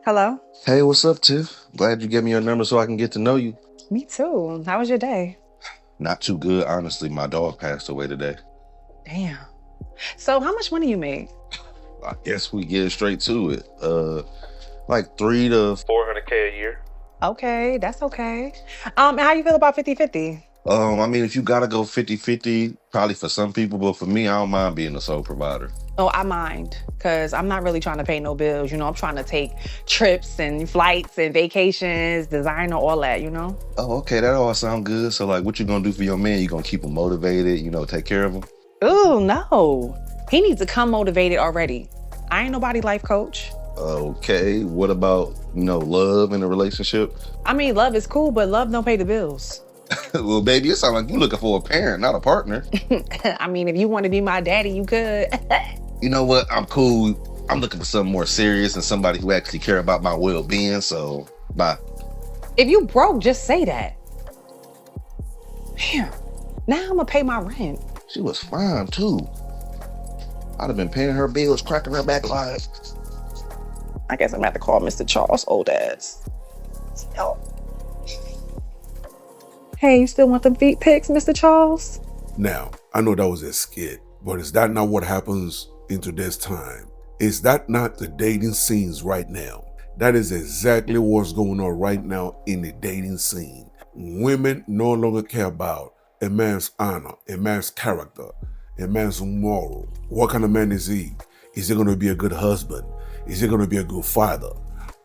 Hello? Hey, what's up, Tiff? Glad you gave me your number so I can get to know you. Me too. How was your day? Not too good, honestly. My dog passed away today. Damn. So, how much money you made? I guess we get straight to it. Like 3 to 400K a year. Okay, that's okay. And how you feel about 50-50? I mean, if you gotta go 50-50, probably for some people, but for me, I don't mind being a sole provider. Oh, I mind, because I'm not really trying to pay no bills. I'm trying to take trips and flights and vacations, designer, all that. Oh, okay, that all sound good. So, like, what you gonna do for your man? You gonna keep him motivated, take care of him? Ooh, no. He needs to come motivated already. I ain't nobody life coach. Okay, what about, love in a relationship? I mean, love is cool, but love don't pay the bills. Well, baby, it sounds like you're looking for a parent, not a partner. I mean, if you want to be my daddy, you could. You know what? I'm cool. I'm looking for something more serious and somebody who actually care about my well-being. So, bye. If you broke, just say that. Damn. Now I'm gonna pay my rent. She was fine too. I'd have been paying her bills, cracking her back like. I guess I'm gonna have to call Mr. Charles' old ass. Oh. Hey, you still want them feet pics, Mr. Charles? Now, I know that was a skit, but is that not what happens in today's time? Is that not the dating scenes right now? That is exactly what's going on right now in the dating scene. Women no longer care about a man's honor, a man's character, a man's moral. What kind of man is he? Is he going to be a good husband? Is he going to be a good father?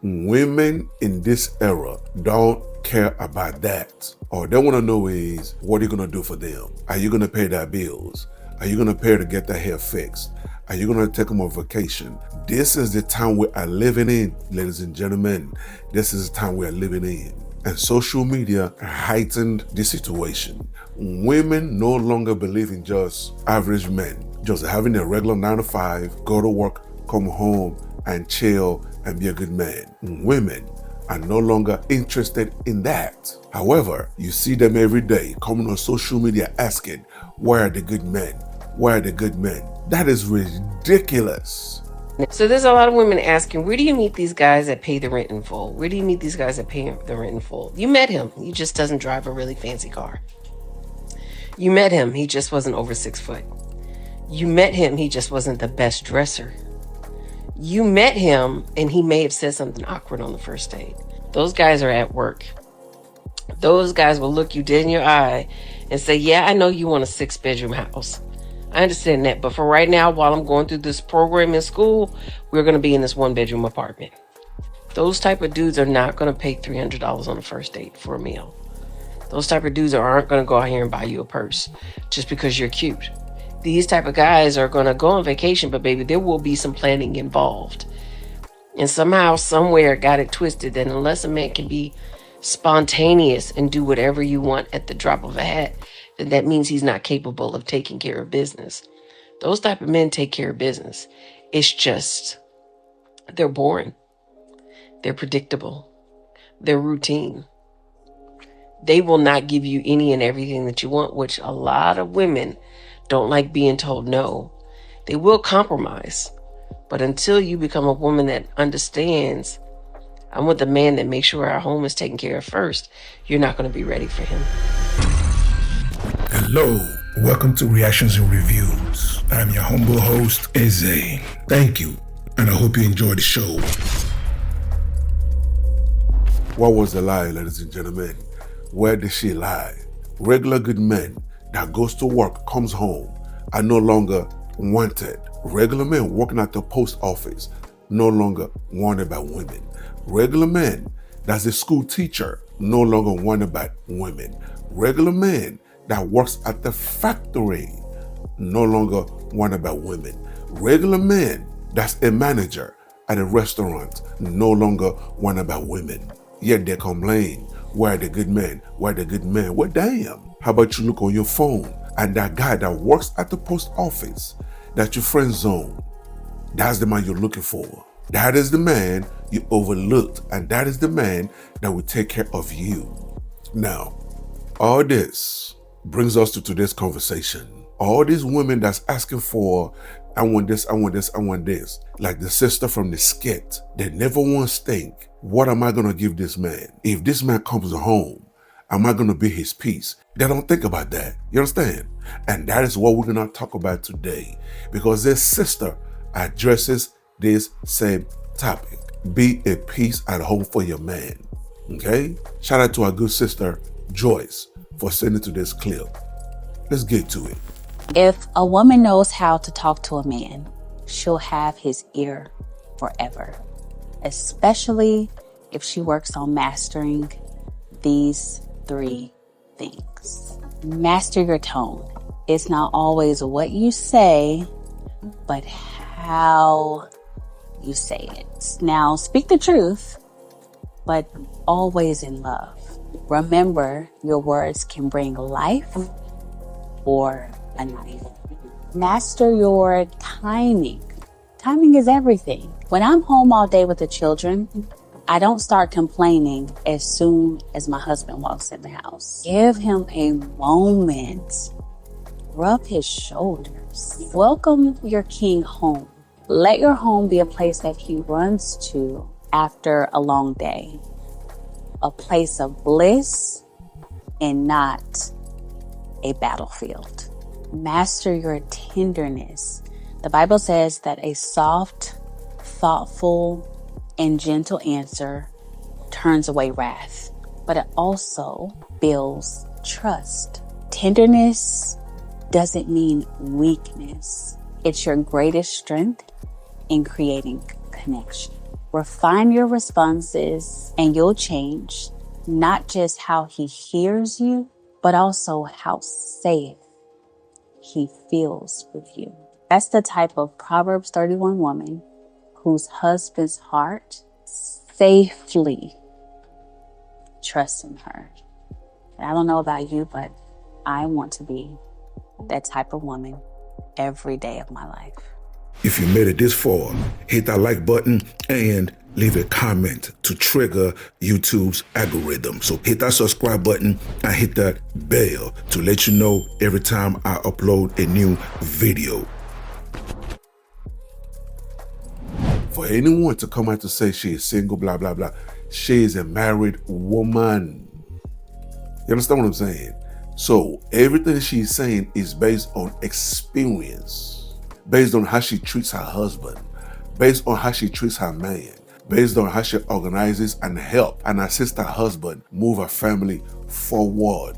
Women in this era don't care about that. All they want to know is, what are you going to do for them? Are you going to pay their bills? Are you going to pay to get their hair fixed? Are you going to take them on vacation? This is the time we are living in, ladies and gentlemen. This is the time we are living in. And social media heightened the situation. Women no longer believe in just average men, just having a regular 9 to 5, go to work, come home, and chill and be a good man. Women are no longer interested in that. However, you see them every day coming on social media asking, where are the good men? Where are the good men? That is ridiculous. So there's a lot of women asking, where do you meet these guys that pay the rent in full? Where do you meet these guys that pay the rent in full? You met him. He just doesn't drive a really fancy car. You met him. He just wasn't over 6 foot. You met him. He just wasn't the best dresser. You met him and he may have said something awkward on the first date. Those guys are at work. Those guys will look you dead in your eye and say, yeah, I know you want a 6-bedroom house. I understand that. But for right now, while I'm going through this program in school, we're going to be in this 1-bedroom apartment. Those type of dudes are not going to pay $300 on the first date for a meal. Those type of dudes aren't going to go out here and buy you a purse just because you're cute. These type of guys are going to go on vacation, but baby, there will be some planning involved. And somehow, somewhere, got it twisted that unless a man can be spontaneous and do whatever you want at the drop of a hat, then that means he's not capable of taking care of business. Those type of men take care of business. It's just, they're boring. They're predictable. They're routine. They will not give you any and everything that you want, which a lot of women don't like being told no. They will compromise. But until you become a woman that understands, I'm with the man that makes sure our home is taken care of first, you're not going to be ready for him. Hello, welcome to Reactions and Reviews. I'm your humble host, Eze. Thank you, and I hope you enjoy the show. What was the lie, ladies and gentlemen? Where did she lie? Regular good men that goes to work, comes home, are no longer wanted. Regular men working at the post office, no longer wanted by women. Regular men that's a school teacher, no longer wanted by women. Regular men that works at the factory, no longer wanted by women. Regular men that's a manager at a restaurant, no longer wanted by women. Yet they complain, where are the good men? Where are the good men? Well, damn. How about you look on your phone and that guy that works at the post office, that your friend zone, that's the man you're looking for. That is the man you overlooked, and that is the man that will take care of you. Now, all this brings us to today's conversation. All these women that's asking for I want this, I want this, I want this. Like the sister from the skit, they never once think, what am I gonna give this man? If this man comes home, am I gonna be his peace? They don't think about that. You understand? And that is what we're gonna talk about today. Because this sister addresses this same topic. Be a peace at home for your man. Okay? Shout out to our good sister, Joyce, for sending to this clip. Let's get to it. If a woman knows how to talk to a man, she'll have his ear forever, especially if she works on mastering these 3 things. Master your tone. It's not always what you say, but how you say it. Now, speak the truth, but always in love. Remember, your words can bring life or a knife. Master your timing. Timing is everything. When I'm home all day with the children, I don't start complaining as soon as my husband walks in the house. Give him a moment. Rub his shoulders. Welcome your king home. Let your home be a place that he runs to after a long day. A place of bliss and not a battlefield. Master your tenderness. The Bible says that a soft, thoughtful, and gentle answer turns away wrath, but it also builds trust. Tenderness doesn't mean weakness. It's your greatest strength in creating connection. Refine your responses and you'll change not just how he hears you, but also how safe he feels with you. That's the type of Proverbs 31 woman whose husband's heart safely trusts in her. And I don't know about you, but I want to be that type of woman every day of my life. If you made it this far, hit that like button and leave a comment to trigger YouTube's algorithm. So hit that subscribe button and hit that bell to let you know every time I upload a new video. For anyone to come out to say she is single, blah, blah, blah, she is a married woman. You understand what I'm saying? So everything she's saying is based on experience, based on how she treats her husband, based on how she treats her man, based on how she organizes and help and assist her husband move her family forward.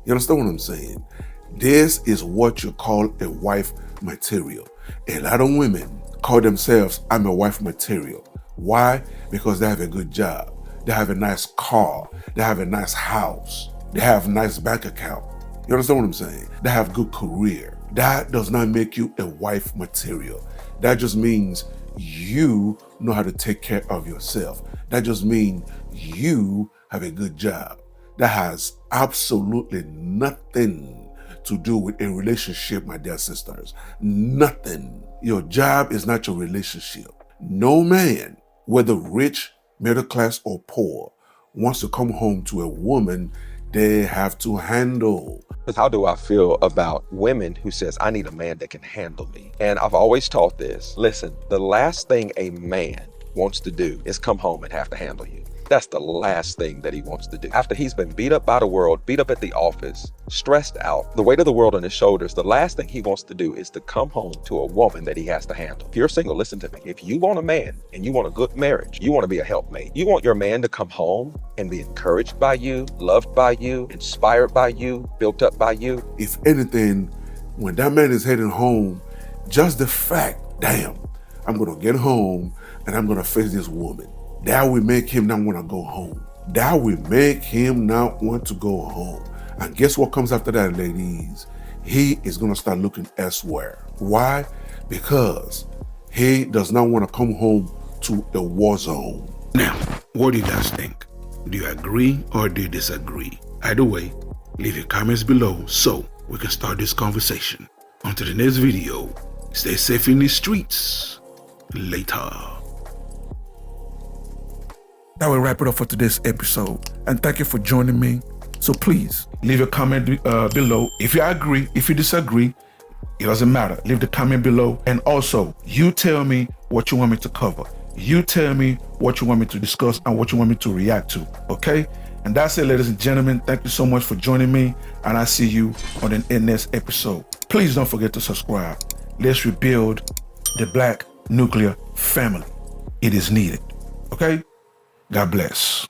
You understand what I'm saying? This is what you call a wife material. A lot of women call themselves, I'm a wife material. Why? Because they have a good job. They have a nice car. They have a nice house. They have a nice bank account. You understand what I'm saying? They have good career. That does not make you a wife material. That just means you know how to take care of yourself. That just means you have a good job. That has absolutely nothing to do with a relationship, my dear sisters. Nothing. Your job is not your relationship. No man, whether rich, middle class, or poor, wants to come home to a woman they have to handle. How do I feel about women who says, I need a man that can handle me? And I've always taught this. Listen, the last thing a man wants to do is come home and have to handle you. That's the last thing that he wants to do. After he's been beat up by the world, beat up at the office, stressed out, the weight of the world on his shoulders, the last thing he wants to do is to come home to a woman that he has to handle. If you're single, listen to me. If you want a man and you want a good marriage, you want to be a helpmate. You want your man to come home and be encouraged by you, loved by you, inspired by you, built up by you. If anything, when that man is heading home, just the fact, damn, I'm going to get home and I'm going to face this woman. That will make him not want to go home. That will make him not want to go home. And guess what comes after that, ladies? He is going to start looking elsewhere. Why? Because he does not want to come home to a war zone. Now, what do you guys think? Do you agree or do you disagree? Either way, leave your comments below so we can start this conversation. Until the next video, stay safe in the streets. Later. That will wrap it up for today's episode. And thank you for joining me. So please leave a comment below. If you agree, if you disagree, It doesn't matter. Leave the comment below. And also, you tell me what you want me to cover. You tell me what you want me to discuss and what you want me to react to. Okay? And that's it, ladies and gentlemen. Thank you so much for joining me. And I see you on the next episode. Please don't forget to subscribe. Let's rebuild the Black nuclear family. It is needed. Okay? God bless.